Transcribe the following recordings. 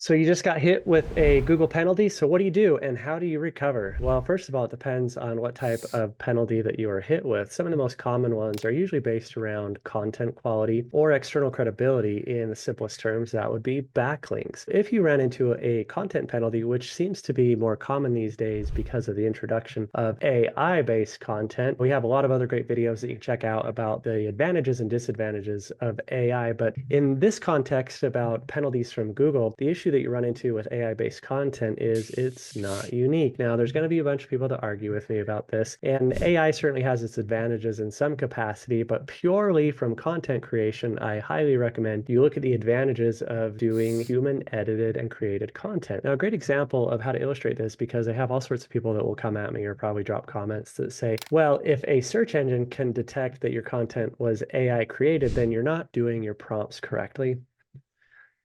So you just got hit with a Google penalty. So what do you do and how do you recover? Well, first of all, it depends on what type of penalty that you are hit with. Some of the most common ones are usually based around content quality or external credibility. In the simplest terms, that would be backlinks. If you ran into a content penalty, which seems to be more common these days because of the introduction of AI-based content, we have a lot of other great videos that you can check out about the advantages and disadvantages of AI. But in this context about penalties from Google, the issue that you run into with AI-based content is it's not unique. Now, there's going to be a bunch of people that argue with me about this, and AI certainly has its advantages in some capacity, but purely from content creation, I highly recommend you look at the advantages of doing human-edited and created content. Now, a great example of how to illustrate this, because I have all sorts of people that will come at me or probably drop comments that say, well, if a search engine can detect that your content was AI created, then you're not doing your prompts correctly.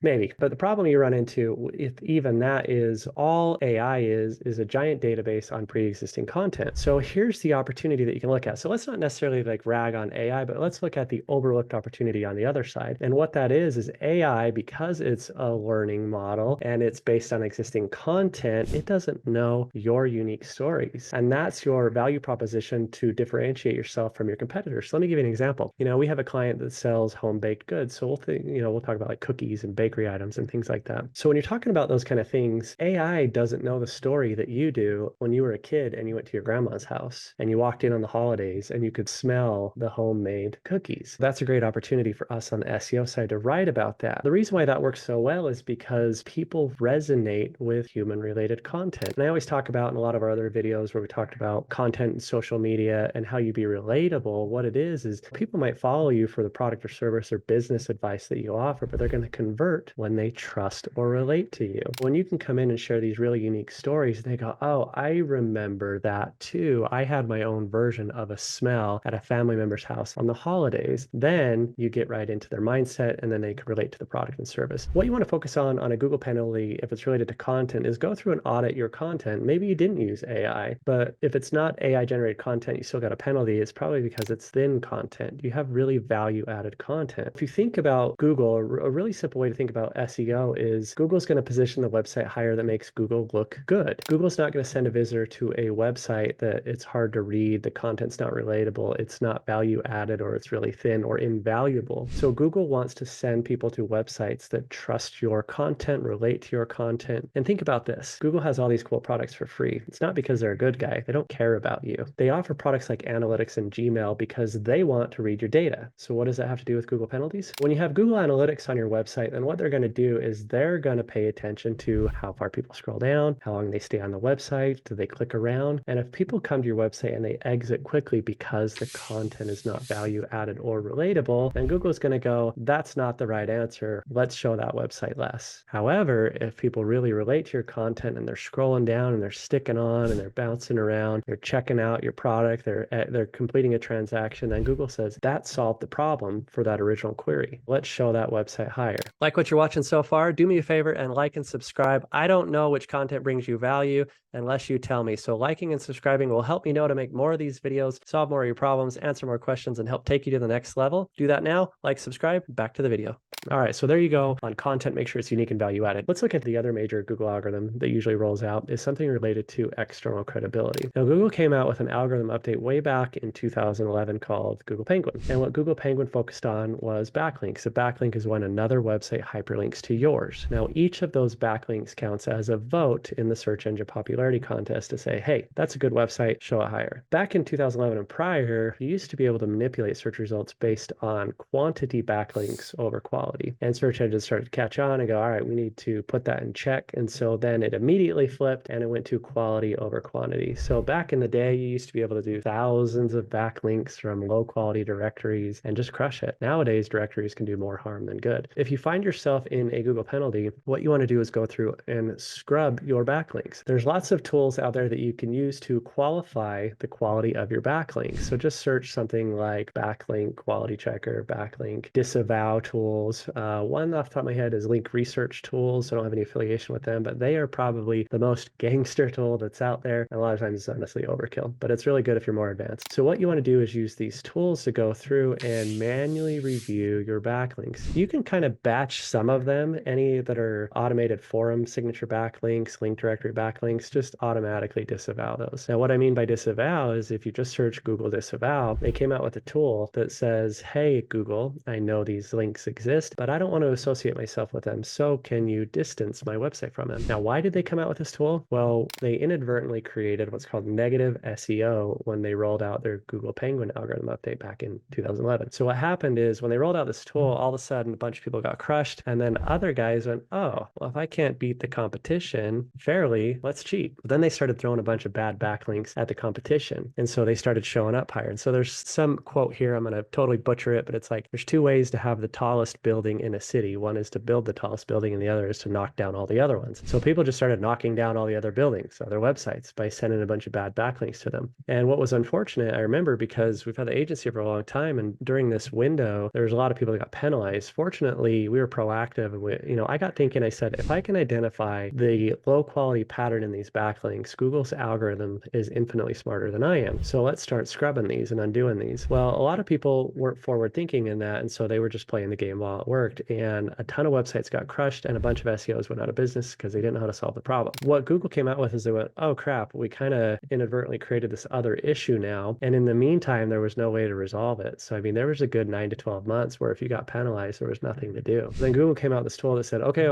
Maybe, but the problem you run into, if even that, is all AI is a giant database on pre-existing content. So here's the opportunity that you can look at. So let's not necessarily like rag on AI, but let's look at the overlooked opportunity on the other side. And what that is AI, because it's a learning model and it's based on existing content, it doesn't know your unique stories. And that's your value proposition to differentiate yourself from your competitors. So let me give you an example. We have a client that sells home baked goods. So we'll talk about like cookies and bakery items and things like that. So when you're talking about those kind of things, AI doesn't know the story that you do when you were a kid and you went to your grandma's house and you walked in on the holidays and you could smell the homemade cookies. That's a great opportunity for us on the SEO side to write about that. The reason why that works so well is because people resonate with human-related content. And I always talk about in a lot of our other videos where we talked about content and social media and how you be relatable, what it is people might follow you for the product or service or business advice that you offer, but they're going to convert when they trust or relate to you. When you can come in and share these really unique stories, they go, oh, I remember that too. I had my own version of a smell at a family member's house on the holidays. Then you get right into their mindset and then they can relate to the product and service. What you want to focus on a Google penalty, if it's related to content, is go through and audit your content. Maybe you didn't use AI, but if it's not AI generated content, you still got a penalty. It's probably because it's thin content. You have really value added content. If you think about Google, a really simple way to think about SEO is Google's going to position the website higher that makes Google look good. Google's not going to send a visitor to a website that it's hard to read, the content's not relatable, it's not value added, or it's really thin or invaluable. So Google wants to send people to websites that trust your content, relate to your content. And think about this. Google has all these cool products for free. It's not because they're a good guy. They don't care about you. They offer products like Analytics and Gmail because they want to read your data. So what does that have to do with Google penalties? When you have Google Analytics on your website, then what they're going to do is they're going to pay attention to how far people scroll down, how long they stay on the website, do they click around. And if people come to your website and they exit quickly because the content is not value added or relatable, then Google's going to go, that's not the right answer. Let's show that website less. However, if people really relate to your content and they're scrolling down and they're sticking on and they're bouncing around, they're checking out your product, they're completing a transaction, then Google says that solved the problem for that original query. Let's show that website higher. Like what you're watching so far, do me a favor and like and subscribe. I don't know which content brings you value unless you tell me. So liking and subscribing will help me know to make more of these videos, solve more of your problems, answer more questions, and help take you to the next level. Do that now. Like, subscribe, back to the video. All right, so there you go on content. Make sure it's unique and value added. Let's look at the other major Google algorithm that usually rolls out is something related to external credibility. Now, Google came out with an algorithm update way back in 2011 called Google Penguin. And what Google Penguin focused on was backlinks. A backlink is when another website hyperlinks to yours. Now, each of those backlinks counts as a vote in the search engine popularity contest to say, hey, that's a good website, show it higher. Back in 2011 and prior, you used to be able to manipulate search results based on quantity backlinks over quality. And search engines started to catch on and go, all right, we need to put that in check. And so then it immediately flipped and it went to quality over quantity. So back in the day, you used to be able to do thousands of backlinks from low quality directories and just crush it. Nowadays, directories can do more harm than good. If you find yourself in a Google penalty, what you want to do is go through and scrub your backlinks. There's lots of tools out there that you can use to qualify the quality of your backlinks. So just search something like backlink quality checker, backlink disavow tools, tools. One off the top of my head is Link Research Tools. I don't have any affiliation with them, but they are probably the most gangster tool that's out there. And a lot of times it's honestly overkill, but it's really good if you're more advanced. So what you want to do is use these tools to go through and manually review your backlinks. You can kind of batch some of them, any that are automated forum signature backlinks, link directory backlinks, just automatically disavow those. Now, what I mean by disavow is if you just search Google disavow, they came out with a tool that says, hey, Google, I know these links exist, but I don't want to associate myself with them. So can you distance my website from them? Now, why did they come out with this tool? Well, they inadvertently created what's called negative SEO when they rolled out their Google Penguin algorithm update back in 2011. So what happened is when they rolled out this tool, all of a sudden a bunch of people got crushed. And then other guys went, oh, well, if I can't beat the competition fairly, let's cheat. But then they started throwing a bunch of bad backlinks at the competition. And so they started showing up higher. And so there's some quote here, I'm going to totally butcher it, but it's like, there's two ways to have the tallest building in a city. One is to build the tallest building and the other is to knock down all the other ones. So people just started knocking down all the other buildings, other websites, by sending a bunch of bad backlinks to them. And what was unfortunate, I remember, because we've had the agency for a long time, and during this window, there was a lot of people that got penalized. Fortunately, we were proactive, and I got thinking, I said, if I can identify the low quality pattern in these backlinks, Google's algorithm is infinitely smarter than I am. So let's start scrubbing these and undoing these. Well, a lot of people weren't forward thinking in that, and so they were just playing the game while it worked. And a ton of websites got crushed, and a bunch of SEOs went out of business because they didn't know how to solve the problem. What Google came out with is they went, oh crap, we kind of inadvertently created this other issue now. And in the meantime, there was no way to resolve it. So, I mean, there was a good 9 to 12 months where if you got penalized, there was nothing to do. Then Google came out with this tool that said, okay,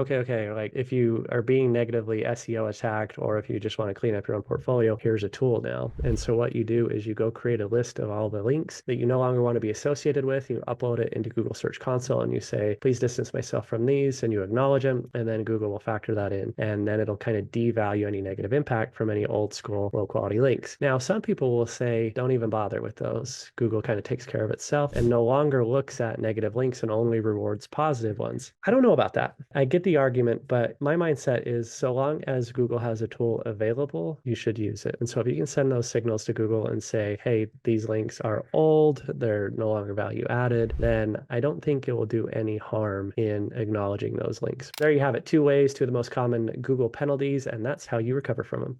like if you are being negatively SEO attacked, or if you just want to clean up your own portfolio, here's a tool now. And so what you do is you go create a list of all the links that you no longer want to be associated with. You upload it into Google Search Console and you say, please distance myself from these, and you acknowledge them. And then Google will factor that in. And then it'll kind of devalue any negative impact from any old school, low quality links. Now, some people will say, don't even bother with those. Google kind of takes care of itself and no longer looks at negative links and only rewards positive ones. I don't know about that. I get the argument, but my mindset is so long as Google has a tool available, you should use it. And so if you can send those signals to Google and say, hey, these links are old, they're no longer value added, then I don't think it will do any harm in acknowledging those links. There you have it. 2 ways, 2 of the most common Google penalties, and that's how you recover from them.